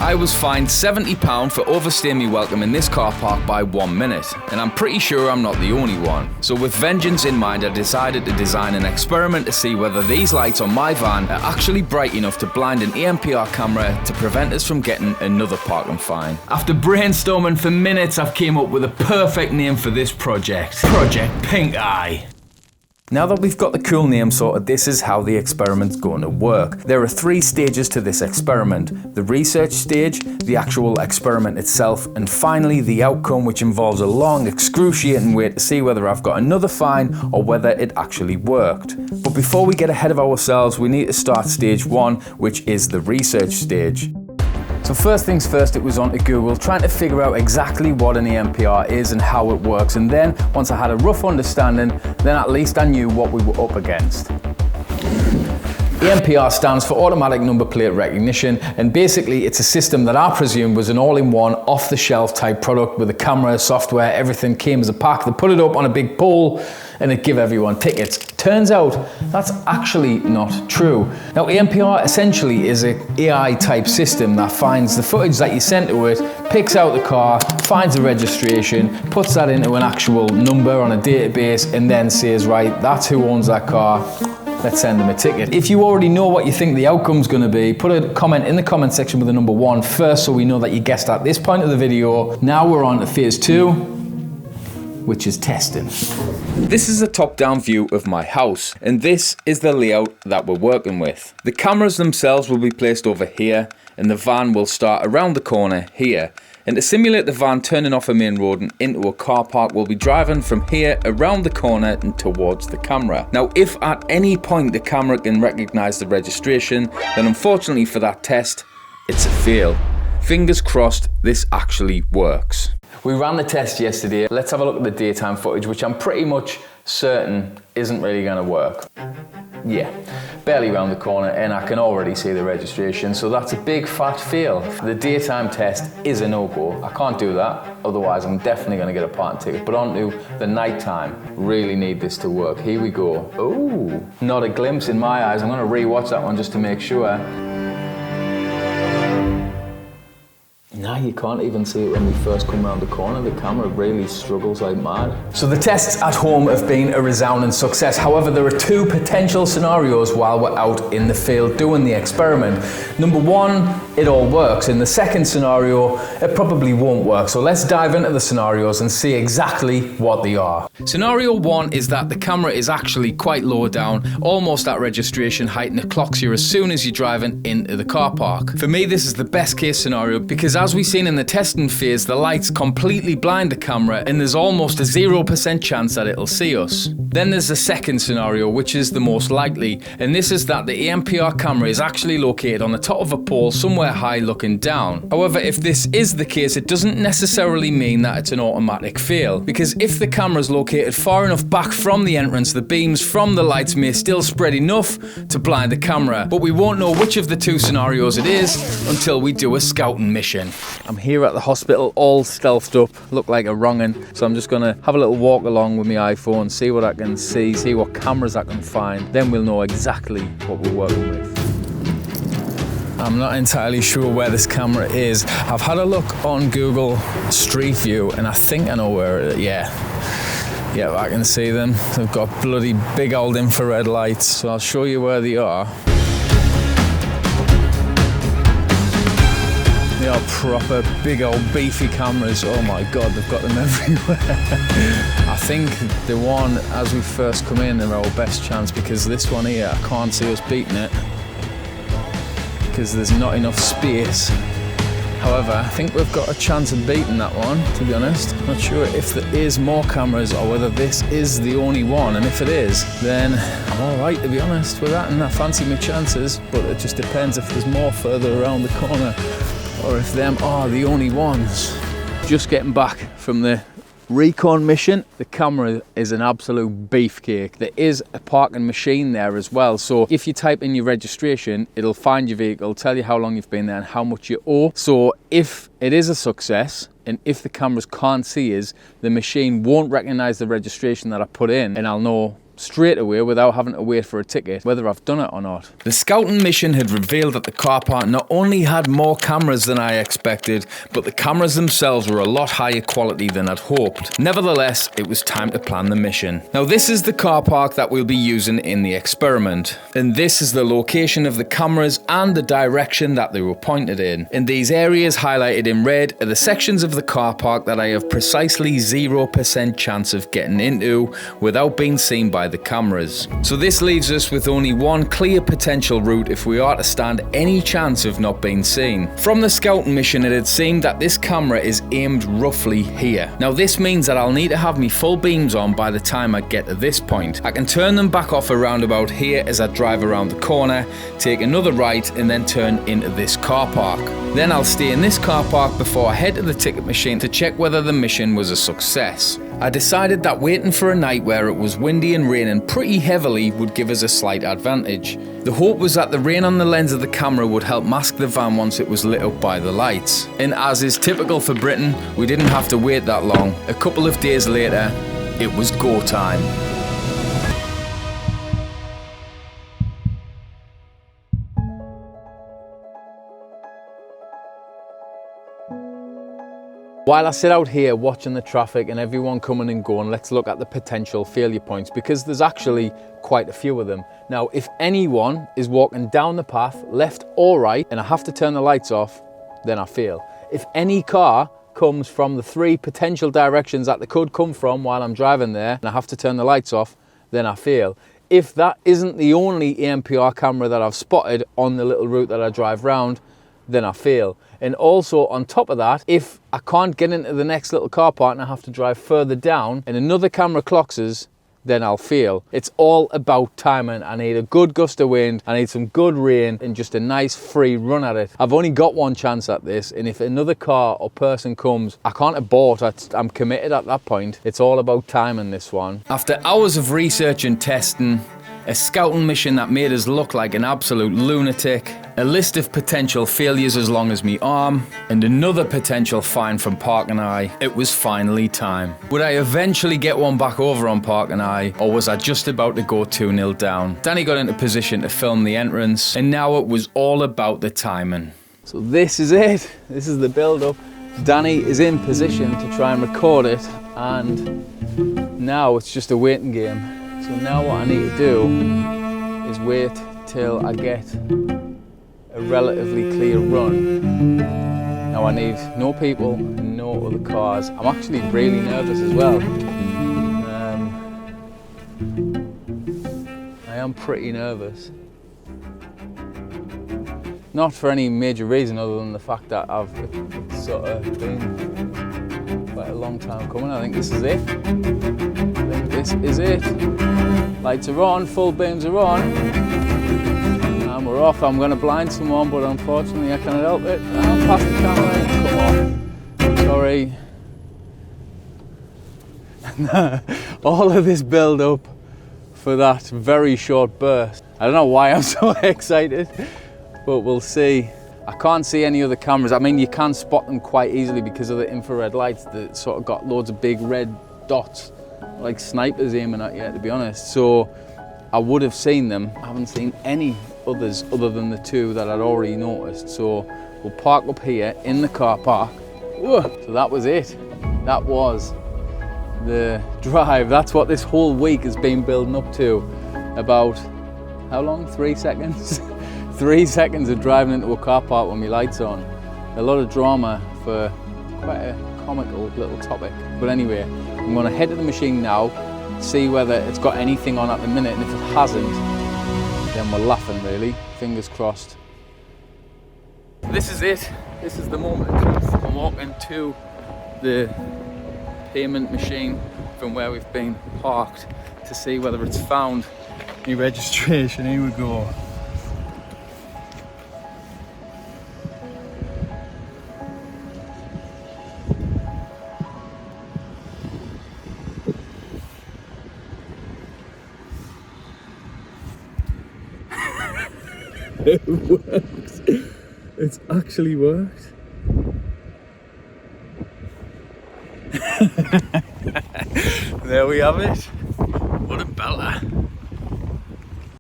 I was fined £70 for overstaying me welcome in this car park by 1 minute, and I'm pretty sure I'm not the only one. So with vengeance in mind, I decided to design an experiment to see whether these lights on my van are actually bright enough to blind an ANPR camera to prevent us from getting another parking fine. After brainstorming for minutes, I've came up with a perfect name for this project. Project PinkEye. Now that we've got the cool name sorted, this is how the experiment's going to work. There are 3 stages to this experiment: the research stage, the actual experiment itself, and finally the outcome, which involves a long, excruciating wait to see whether I've got another fine or whether it actually worked. But before we get ahead of ourselves, we need to start stage 1, which is the research stage. So first things first, it was onto Google, trying to figure out exactly what an ANPR is and how it works, and then once I had a rough understanding, then at least I knew what we were up against. ANPR stands for Automatic Number Plate Recognition, and basically it's a system that I presume was an all-in-one, off-the-shelf type product with the camera, software, everything came as a pack. They put it up on a big pole and it give everyone tickets. Turns out that's actually not true. Now ANPR essentially is an AI type system that finds the footage that you send to it, picks out the car, finds the registration, puts that into an actual number on a database, and then says, right, that's who owns that car. Let's send them a ticket. If you already know what you think the outcome's going to be, put a comment in the comment section with the number 1 first, so we know that you guessed at this point of the video. Now we're on to phase 2, which is testing. This is a top-down view of my house, and this is the layout that we're working with. The cameras themselves will be placed over here, and the van will start around the corner here. And to simulate the van turning off a main road and into a car park, we'll be driving from here around the corner and towards the camera. Now, if at any point the camera can recognize the registration, then unfortunately for that test, it's a fail. Fingers crossed this actually works. We ran the test yesterday. Let's have a look at the daytime footage, which I'm pretty much certain isn't really going to work. Yeah, barely round the corner, and I can already see the registration, so that's a big fat fail. The daytime test is a no-go. I can't do that, otherwise I'm definitely going to get a parking ticket. But on to the nighttime. Really need this to work. Here we go. Ooh, not a glimpse in my eyes. I'm going to re-watch that one just to make sure. Now you can't even see it when we first come around the corner. The camera really struggles like mad. So the tests at home have been a resounding success. However, there are 2 potential scenarios while we're out in the field doing the experiment. Number 1, it all works. In the second scenario, it probably won't work. So let's dive into the scenarios and see exactly what they are. Scenario 1 is that the camera is actually quite low down, almost at registration height, and it clocks you as soon as you're driving into the car park. For me, this is the best case scenario because as we've seen in the testing phase, the lights completely blind the camera and there's almost a 0% chance that it'll see us. Then there's the second scenario, which is the most likely, and this is that the ANPR camera is actually located on the top of a pole somewhere high looking down. However, if this is the case, it doesn't necessarily mean that it's an automatic fail, because if the camera is located far enough back from the entrance, the beams from the lights may still spread enough to blind the camera, but we won't know which of the 2 scenarios it is until we do a scouting mission. I'm here at the hospital, all stealthed up, look like a wrong'un, so I'm just gonna have a little walk along with my iPhone, see what I can see what cameras I can find, then we'll know exactly what we're working with. I'm not entirely sure where this camera is. I've had a look on Google Street View and I think I know where it is. Yeah, I can see them. They've got bloody big old infrared lights, so I'll show you where they are. They are proper big old beefy cameras. Oh my god, they've got them everywhere. I think the one as we first come in are our best chance, because this one here, I can't see us beating it because there's not enough space. However, I think we've got a chance of beating that one, to be honest. I'm not sure if there is more cameras or whether this is the only one, and if it is, then I'm alright, to be honest, with that, and I fancy my chances, but it just depends if there's more further around the corner or if them are the only ones. Just getting back from the recon mission. The camera is an absolute beefcake. There is a parking machine there as well, so if you type in your registration, it'll find your vehicle, tell you how long you've been there and how much you owe. So if it is a success, and if the cameras can't see us, the machine won't recognize the registration that I put in, and I'll know straight away without having to wait for a ticket, whether I've done it or not. The scouting mission had revealed that the car park not only had more cameras than I expected, but the cameras themselves were a lot higher quality than I'd hoped. Nevertheless, it was time to plan the mission. Now this is the car park that we'll be using in the experiment, and this is the location of the cameras and the direction that they were pointed in. And these areas highlighted in red are the sections of the car park that I have precisely 0% chance of getting into without being seen by the cameras. So this leaves us with only one clear potential route if we are to stand any chance of not being seen. From the scouting mission, it had seemed that this camera is aimed roughly here. Now this means that I'll need to have my full beams on by the time I get to this point. I can turn them back off around about here as I drive around the corner, take another right and then turn into this car park. Then I'll stay in this car park before I head to the ticket machine to check whether the mission was a success. I decided that waiting for a night where it was windy and raining pretty heavily would give us a slight advantage. The hope was that the rain on the lens of the camera would help mask the van once it was lit up by the lights. And as is typical for Britain, we didn't have to wait that long. A couple of days later, it was go time. While I sit out here watching the traffic and everyone coming and going, let's look at the potential failure points, because there's actually quite a few of them. Now, if anyone is walking down the path, left or right, and I have to turn the lights off, then I fail. If any car comes from the 3 potential directions that they could come from while I'm driving there, and I have to turn the lights off, then I fail. If that isn't the only ANPR camera that I've spotted on the little route that I drive round, then I fail. And also on top of that, if I can't get into the next little car park and I have to drive further down and another camera clocks us, then I'll fail. It's all about timing. I need a good gust of wind, I need some good rain and just a nice free run at it. I've only got one chance at this, and if another car or person comes, I can't abort. I'm committed at that point. It's all about timing, this one. After hours of research and testing, a scouting mission that made us look like an absolute lunatic, a list of potential failures as long as me arm, and another potential fine from ParkingEye, it was finally time. Would I eventually get one back over on ParkingEye, or was I just about to go 2-0 down? Danny got into position to film the entrance, and now it was all about the timing. So this is it. This is the build-up. Danny is in position to try and record it, and now it's just a waiting game. So now what I need to do is wait till I get a relatively clear run. Now I need no people and no other cars. I'm actually really nervous as well. I am pretty nervous. Not for any major reason other than the fact that it's sort of been quite a long time coming. I think this is it. This is it. Lights are on, full beams are on, and we're off. I'm going to blind someone, but unfortunately I can't help it. I'll pass the camera. Come on. Sorry. All of this build up for that very short burst. I don't know why I'm so excited, but we'll see. I can't see any other cameras. I mean, you can spot them quite easily because of the infrared lights that sort of got loads of big red dots, like snipers aiming at you, to be honest. So I would have seen them. I haven't seen any others other than the 2 that I'd already noticed. So we'll park up here in the car park. Whoa. So that was it. That was the drive. That's what this whole week has been building up to. About, how long? 3 seconds? 3 seconds of driving into a car park with my lights on. A lot of drama for quite a comical little topic. But anyway, I'm going to head to the machine now, see whether it's got anything on at the minute, and if it hasn't, then we're laughing really. Fingers crossed. This is it. This is the moment of truth. I'm walking to the payment machine from where we've been parked to see whether it's found my registration. Here we go. It worked. It's actually worked. There we have it. What a belter.